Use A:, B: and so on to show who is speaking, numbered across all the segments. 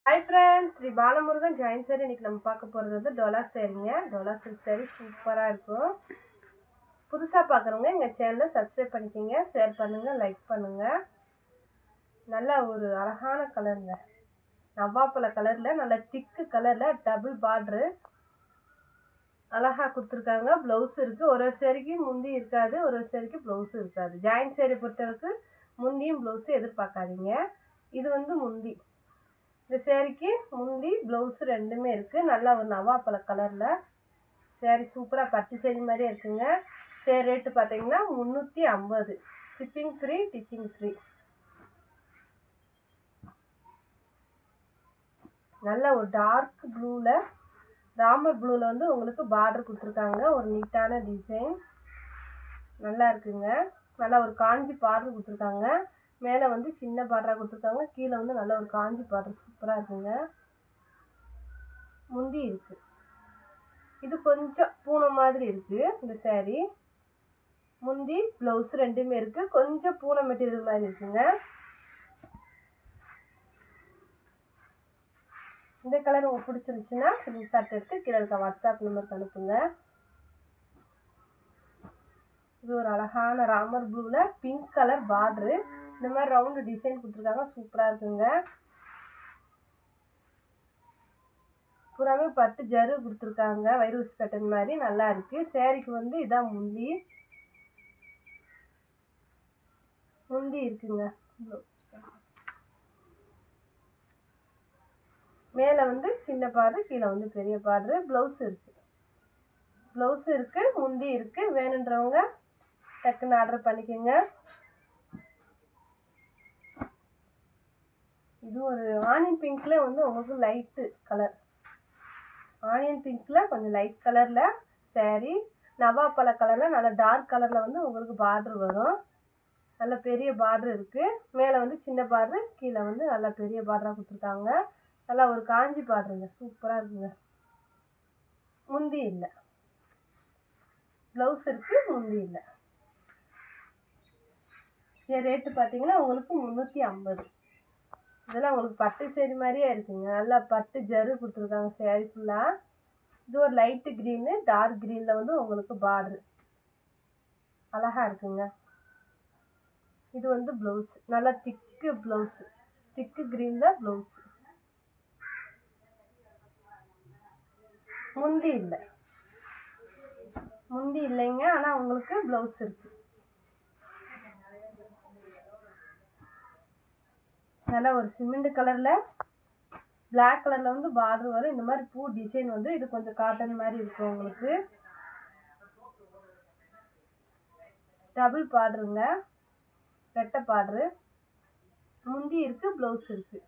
A: Hi friends, Sri Balamurugan ஜாயின் சாரி. இன்னைக்கு நம்ம பார்க்க போகிறது வந்து டோலா சாரிங்க. டோலா சில்க் சாரி சூப்பராக இருக்கும். புதுசாக பார்க்குறவங்க எங்கள் சேனலை சப்ஸ்கிரைப் பண்ணிக்கோங்க, ஷேர் பண்ணுங்கள், லைக் பண்ணுங்கள். நல்லா ஒரு அழகான கலருங்க, நவ்வாப்பழ கலரில், நல்ல திக்கு கலரில் டபுள் பார்ட்ரு அழகாக கொடுத்துருக்காங்க. ப்ளவுஸ் இருக்குது. ஒரு ஒரு சாரிக்கு முந்தி இருக்காது, ஒரு ஒரு சாரிக்கு ப்ளவுஸும் இருக்காது. ஜாயின் சாரி பொறுத்தவரைக்கு முந்தியும் ப்ளவுஸும் எதிர்பார்க்காதீங்க. இது வந்து முந்தி. இந்த சேரீக்கு முந்தி ப்ளவுஸ் ரெண்டுமே இருக்குது. நல்லா ஒரு நவாப்பழ கலரில் சேரீ சூப்பராக பட்டு சேரீ மாதிரியே இருக்குங்க. சேரீ ரேட்டு பார்த்தீங்கன்னா 350. Shipping free, ditching free. நல்ல ஒரு டார்க் ப்ளூவில், ராமர் ப்ளூவில் வந்து உங்களுக்கு பார்டர் கொடுத்துருக்காங்க. ஒரு நீட்டான டிசைன் நல்லா இருக்குங்க. நல்லா ஒரு காஞ்சி பார்டர் கொடுத்துருக்காங்க. மேலே வந்து சின்ன பார்டராக கொடுத்துருக்காங்க. கீழே வந்து நல்ல ஒரு காஞ்சி பார்டர் சூப்பராக இருக்குங்க. முந்தி இருக்குது. இது கொஞ்சம் பூனை மாதிரி இருக்குது இந்த சேரீ. முந்தி ப்ளவுஸ் ரெண்டுமே இருக்குது. கொஞ்சம் பூனை மெட்டீரியல் மாதிரி இருக்குங்க. இந்த கலர் உங்களுக்கு பிடிச்சிருந்துச்சுன்னா ஸ்க்ரீன்ஷாட் எடுத்து கீழே இருக்க வாட்ஸ்அப் நம்பருக்கு அனுப்புங்க. இது ஒரு அழகான ராமர் ப்ளூவில் பிங்க் கலர் பார்டரு. இந்த மாதிரி ரவுண்டு டிசைன் கொடுத்துருக்காங்க. சூப்பராக இருக்குங்க. பூராமே பட்டு ஜரு கொடுத்துருக்காங்க. வைரூஸ் பேட்டர்ன் மாதிரி நல்லா இருக்குது. சேரீக்கு வந்து இதான் முந்தி இருக்குங்க. மேலே வந்து சின்ன பார்டர், கீழே வந்து பெரிய பார்டரு. ப்ளவுஸ் இருக்குது, முந்தி இருக்குது. வேணுன்றவங்க டக்குன்னு ஆர்டர் பண்ணிக்கோங்க. இது ஒரு ஆனியன் பிங்க்ல வந்து உங்களுக்கு லைட்டு கலர், ஆனியன் பிங்க்ல கொஞ்சம் லைட் கலர்ல சேரீ. நவாப்பழ கலர்ல நல்ல டார்க் கலர்ல வந்து உங்களுக்கு பார்டர் வரும். நல்ல பெரிய பார்டர் இருக்கு. மேலே வந்து சின்ன பார்டர், கீழே வந்து நல்ல பெரிய பார்டராக கொடுத்துருக்காங்க. நல்லா ஒரு காஞ்சி பார்டருங்க, சூப்பராக இருக்குங்க. முந்தி இல்லை, ப்ளவுஸ் இருக்கு, முந்தி இல்லை. சரி, ரேட்டு பார்த்தீங்கன்னா உங்களுக்கு 350. இதெல்லாம் உங்களுக்கு பட்டு சேரீ மாதிரியே இருக்குங்க. நல்லா பட்டு ஜரு கொடுத்துருக்காங்க சேரீ ஃபுல்லாக. இது ஒரு லைட்டு க்ரீனு, டார்க் க்ரீனில் வந்து உங்களுக்கு பார்டரு அழகாக இருக்குங்க. இது வந்து ப்ளவுஸ், நல்லா திக்கு ப்ளவுஸ், திக்கு க்ரீனில் ப்ளவுஸ். முந்தி இல்லை, முந்தி இல்லைங்க. ஆனால் உங்களுக்கு ப்ளவுஸ் இருக்கு. நல்லா ஒரு சிமெண்ட் கலரில், பிளாக் கலரில் வந்து பார்டர் வரும். இந்த மாதிரி பூ டிசைன் வந்து இது கொஞ்சம் காட்டன் மாதிரி இருக்கும் உங்களுக்கு. டபுள் பார்டருங்க, ரெட்டை பார்டரு. முந்தி இருக்குது, ப்ளவுஸ் இருக்குது.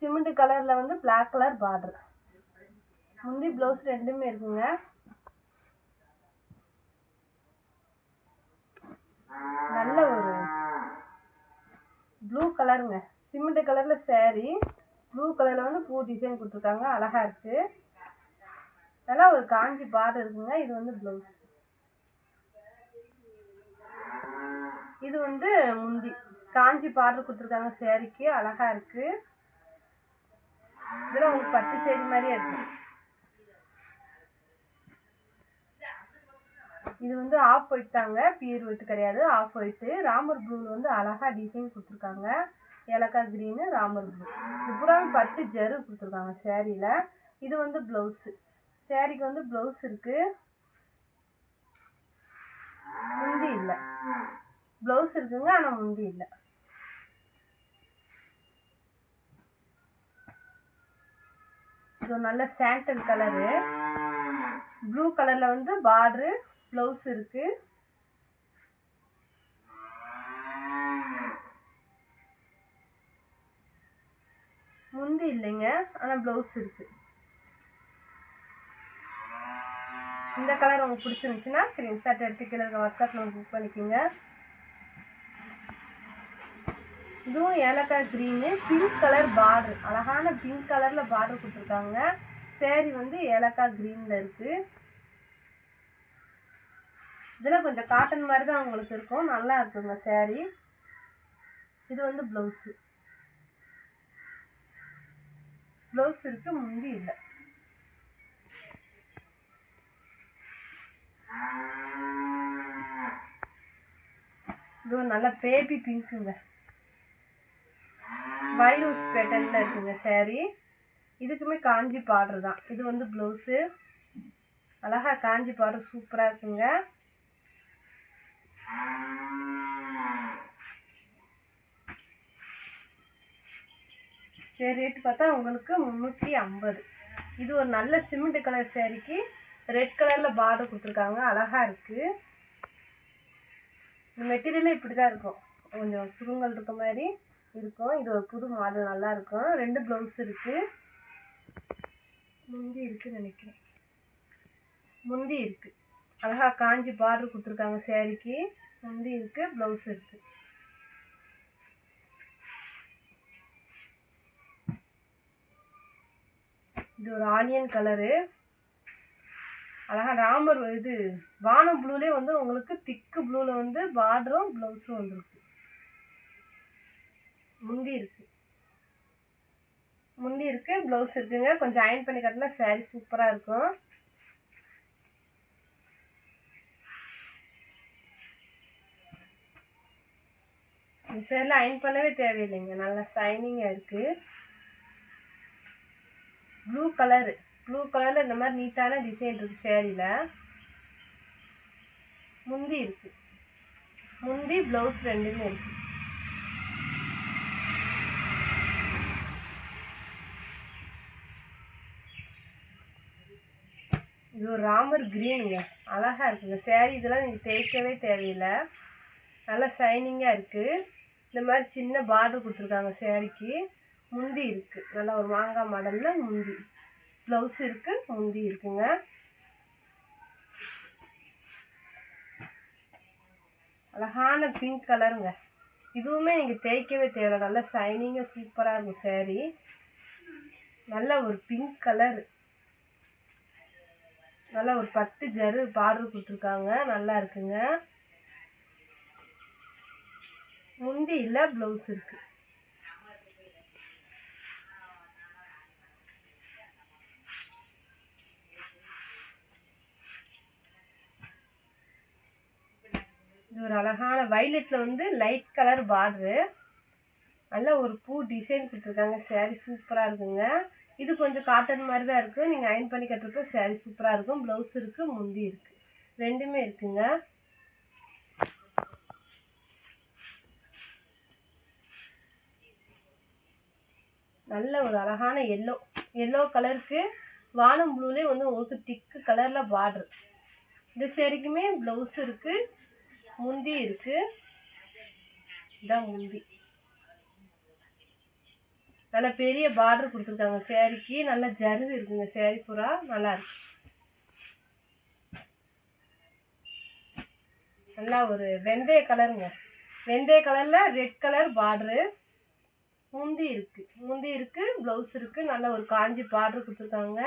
A: சிமெண்ட் கலரில் வந்து பிளாக் கலர் பார்டர். முந்தி ப்ளவுஸ் ரெண்டுமே இருக்குங்க. நல்ல ஒரு ப்ளூ கலருங்க, சிமெண்ட் கலரில் சேரீ. ப்ளூ கலரில் வந்து பூ டிசைன் கொடுத்துருக்காங்க. அழகாக இருக்குது. நல்லா ஒரு காஞ்சி பார்டர் இருக்குங்க. இது வந்து ப்ளவுஸ். இது வந்து முந்தி காஞ்சி பார்டர் கொடுத்துருக்காங்க சேரீக்கு. அழகாக இருக்குது. இதெல்லாம் உங்களுக்கு பட்டு சேரீ மாதிரியே இருக்கு. இது வந்து ஆஃப் ஒயிட் தாங்க, பியூர் ஒயிட் கிடையாது, ஆஃப் ஒயிட்டு. ராமர் ப்ளூவில் வந்து அழகாக டிசைன் கொடுத்துருக்காங்க. ஏலக்காய் க்ரீனு, ராமர் ப்ளூ. இது பூராமே பட்டு ஜரு கொடுத்துருக்காங்க சேரீயில். இது வந்து ப்ளவுஸு. சேரீக்கு வந்து ப்ளவுஸ் இருக்குது, முந்தி இல்லை. ப்ளவுஸ் இருக்குங்க, ஆனால் முந்தி இல்லை. இது ஒரு நல்ல சாண்டல் கலரு, ப்ளூ கலரில் வந்து பார்டரு, ப்ளவுஸ் இருக்குது. முந்தி இல்லைங்க, ஆனால் ப்ளவுஸ் இருக்குது. இந்த கலர் உங்களுக்கு பிடிச்சிருந்துச்சுன்னா ஸ்க்ரீன்ஷாட் எடுத்து கீழே இருக்க வாட்ஸ்அப் நம்ம புக் பண்ணிக்கோங்க. இதுவும் ஏலக்காய் க்ரீனு, பிங்க் கலர் பார்டர், அழகான பிங்க் கலரில் பார்டர் கொடுத்துருக்காங்க. சேரீ வந்து ஏலக்காய் க்ரீனில் இருக்குது. இதில் கொஞ்சம் காட்டன் மாதிரி தான் உங்களுக்கு இருக்கும். நல்லா இருக்குங்க சேரீ. இது வந்து ப்ளவுஸு. ப்ளவுஸ் இருக்கு, முந்தி இல்லை. இது ஒரு நல்ல பேபி பிங்க்குங்க, வைரோஸ் பேட்டர்ன்ல இருக்குங்க saree. இதுக்குமே காஞ்சி பார்டர் தான். இது வந்து ப்ளவுஸு, அழகா காஞ்சி பார்டர் சூப்பராக இருக்குங்க. சரி, ரேட்டு பார்த்தா உங்களுக்கு 350. இது ஒரு நல்ல சிமெண்ட் கலர் சேரீக்கு ரெட் கலரில் பார்டர் கொடுத்துருக்காங்க, அழகாக இருக்குது. இந்த மெட்டீரியலே இப்படி தான் இருக்கும், கொஞ்சம் சுருங்கல் இருக்க மாதிரி இருக்கும். இது ஒரு புது மாடல், நல்லா இருக்கும். 2 ப்ளவுஸ் இருக்குது, முந்தி இருக்குன்னு நினைக்கிறேன். முந்தி இருக்குது, அழகாக காஞ்சி பார்டர் கொடுத்துருக்காங்க சேரீக்கு. முந்தி இருக்குது, ப்ளவுஸ் இருக்குது. இது ஒரு ஆனியன் கலரு, அழகா ராமர் இது வானம் ப்ளூலே வந்து உங்களுக்கு திக்கு ப்ளூல வந்து பார்டரும் ப்ளவுஸும் வந்துருக்கு. முந்தி இருக்கு, முந்தி இருக்கு, ப்ளவுஸ் இருக்குங்க. கொஞ்சம் அயன் பண்ணி கட்டினா saree சூப்பராக இருக்கும். இந்த சேரில் அயன் பண்ணவே தேவையில்லைங்க, நல்லா ஷைனிங்காக இருக்கு. ப்ளூ கலரு, ப்ளூ கலரில் இந்த மாதிரி நீட்டான டிசைன் இருக்குது சேரீயில். முந்தி இருக்குது, முந்தி ப்ளவுஸ் ரெண்டுமே இருக்குது. இது ஒரு ராமர் கிரீனுங்க, அழகாக இருக்குங்க சேரீ. இதெல்லாம் நீங்கள் தேய்க்கவே தேவையில்லை, நல்லா ஷைனிங்காக இருக்குது. இந்த மாதிரி சின்ன பார்டர் கொடுத்துருக்காங்க சேரீக்கு. முந்தி இருக்குது, நல்லா ஒரு மாங்காய் மாடலில் முந்தி. ப்ளவுஸ் இருக்குது, முந்தி இருக்குங்க. அழகான பிங்க் கலருங்க. இதுவுமே நீங்கள் தேய்க்கவே தேவை, நல்லா ஷைனிங்காக சூப்பராக இருக்கும் சேரீ. நல்ல ஒரு பிங்க் கலர், நல்லா ஒரு பட்டு ஜரு பார்டர் கொடுத்துருக்காங்க, நல்லா இருக்குங்க. முந்தி இல்லை, ப்ளவுஸ் இருக்குது. இது ஒரு அழகான வைலெட்டில் வந்து லைட் கலர் பார்டரு, நல்ல ஒரு பூ டிசைன் கொடுத்துருக்காங்க. saree சூப்பராக இருக்குங்க. இது கொஞ்சம் காட்டன் மாதிரி தான் இருக்குது, நீங்கள் அயன் பண்ணி கட்டுறப்ப saree சூப்பராக இருக்கும். ப்ளவுஸ் இருக்குது, முந்தி இருக்குது, ரெண்டுமே இருக்குங்க. நல்ல ஒரு அழகான எல்லோ, எல்லோ கலருக்கு வானம் ப்ளூலே வந்து உங்களுக்கு திக்கு கலரில் பார்டர். இந்த சேரீக்குமே ப்ளவுஸ் இருக்குது, முந்தி இருக்குது. இதான் முந்தி, நல்ல பெரிய பார்டர் கொடுத்துருக்காங்க சேரீக்கு. நல்ல ஜருகு இருக்குங்க சேரீ பூரா, நல்லா இருக்கு. நல்லா ஒரு வெந்தய கலருங்க, வெந்தய கலரில் ரெட் கலர் பார்டரு. முந்தி இருக்குது, முந்தி இருக்குது, ப்ளவுஸ் இருக்குது. நல்ல ஒரு காஞ்சி பார்டர் கொடுத்துருக்காங்க.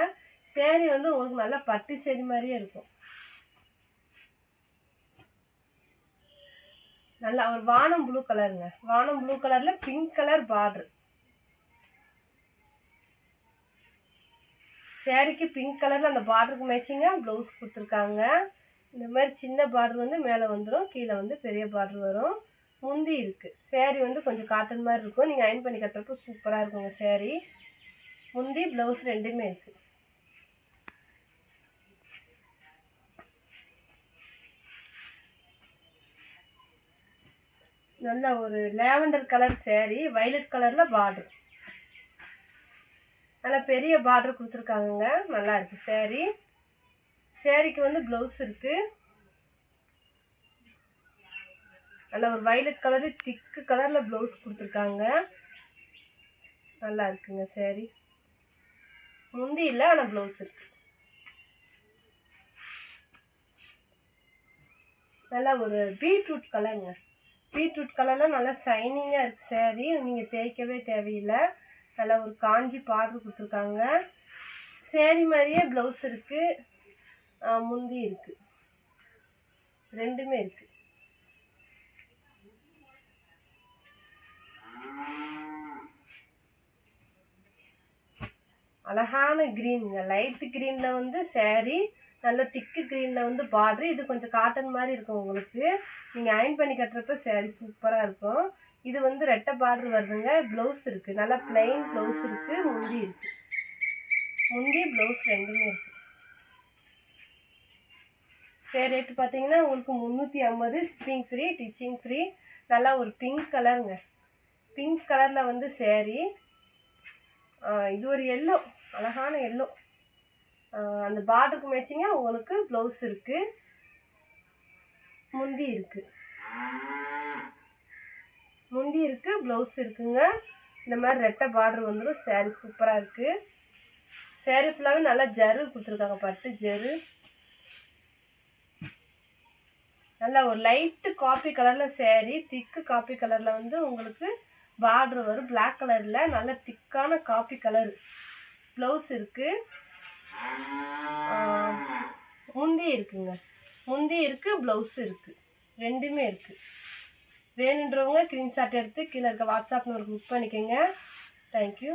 A: சேரீ வந்து உங்களுக்கு நல்லா பட்டு சேரீ மாதிரியே இருக்கும். நல்லா ஒரு வானம் ப்ளூ கலருங்க, வானம் ப்ளூ கலரில் பிங்க் கலர் பார்டர். சேரீக்கு பிங்க் கலரில் அந்த பார்டருக்கு மேட்சிங்காக ப்ளவுஸ் கொடுத்துருக்காங்க. இந்த மாதிரி சின்ன பார்டர் வந்து மேலே வந்துடும், கீழே வந்து பெரிய பார்டர் வரும். முந்தி இருக்குது. சேரீ வந்து கொஞ்சம் காட்டன் மாதிரி இருக்கும், நீங்கள் அயன் பண்ணி கட்டுறப்போ சூப்பராக இருக்குங்க சேரீ. முந்தி ப்ளவுஸ் ரெண்டுமே இருக்குது. நல்ல ஒரு லேவண்டர் கலர் சேரீ, வைலட் கலரில் பார்டர், நல்லா பெரிய பார்டர் கொடுத்துருக்காங்க, நல்லா இருக்குது சேரீ. சேரீக்கு வந்து ப்ளவுஸ் இருக்குது, நல்ல ஒரு வைலட் கலரு திக்கு கலரில் ப்ளவுஸ் கொடுத்துருக்காங்க, நல்லா இருக்குங்க சேரீ. முந்தி இல்லை, ஆனால் ப்ளவுஸ் இருக்குது. நல்லா ஒரு பீட்ரூட் கலருங்க, பீட்ரூட் கலரில் நல்லா ஷைனிங்காக இருக்குது சேரீ. நீங்கள் தேய்க்கவே தேவையில்லை, நல்லா ஒரு காஞ்சி பார்டர் கொடுத்துருக்காங்க. சேரீ மாதிரியே ப்ளவுஸ் இருக்குது, முந்தி இருக்குது, ரெண்டுமே இருக்குது. அழகான க்ரீனுங்க. லைட்டு க்ரீனில் வந்து saree, நல்ல திக்கு க்ரீனில் வந்து பார்ட்ரு. இது கொஞ்சம் காட்டன் மாதிரி இருக்கும் உங்களுக்கு. நீங்கள் அயர்ன் பண்ணி கட்டுறப்ப saree சூப்பராக இருக்கும். இது வந்து ரெட்டை பார்டர் வருதுங்க. ப்ளவுஸ் இருக்குது, நல்லா பிளெயின் ப்ளவுஸ் இருக்குது. முந்தி இருக்குது, முந்தி ப்ளவுஸ் ரெண்டுமே இருக்குது. சரி ரேட்டு பார்த்தீங்கன்னா உங்களுக்கு 350, ஷிப்பிங் ஃப்ரீ, டிச்சிங் ஃப்ரீ. நல்லா ஒரு பிங்க் கலருங்க. பிங்க் கலரில் வந்து saree. இது ஒரு எல்லோ, அழகான எல்லோ. அந்த பார்டருக்கு மேட்சிங்காக உங்களுக்கு ப்ளவுஸ் இருக்குது, முந்தி இருக்குது. முந்தி இருக்குது, ப்ளவுஸ் இருக்குங்க. இந்த மாதிரி ரெட்டை பார்டர் வந்துடும். saree சூப்பராக இருக்குது. saree ஃபுல்லாகவே நல்லா ஜரு கொடுத்துருக்காங்க, பட்டு ஜரு. நல்லா ஒரு லைட்டு காப்பி கலரில் saree, திக்கு காப்பி கலரில் வந்து உங்களுக்கு பார்டர் வரும். பிளாக் கலரில் நல்ல திக்கான காப்பி கலர். ப்ளவுஸ் இருக்குது, முந்தி இருக்குங்க. முந்தி இருக்குது, ப்ளவுஸ் இருக்குது, ரெண்டுமே இருக்குது. வேணுன்றவங்க ஸ்க்ரீன்ஷாட் எடுத்து கீழே இருக்க வாட்ஸ்அப் நம்பருக்கு புக் பண்ணிக்கோங்க. தேங்க்யூ.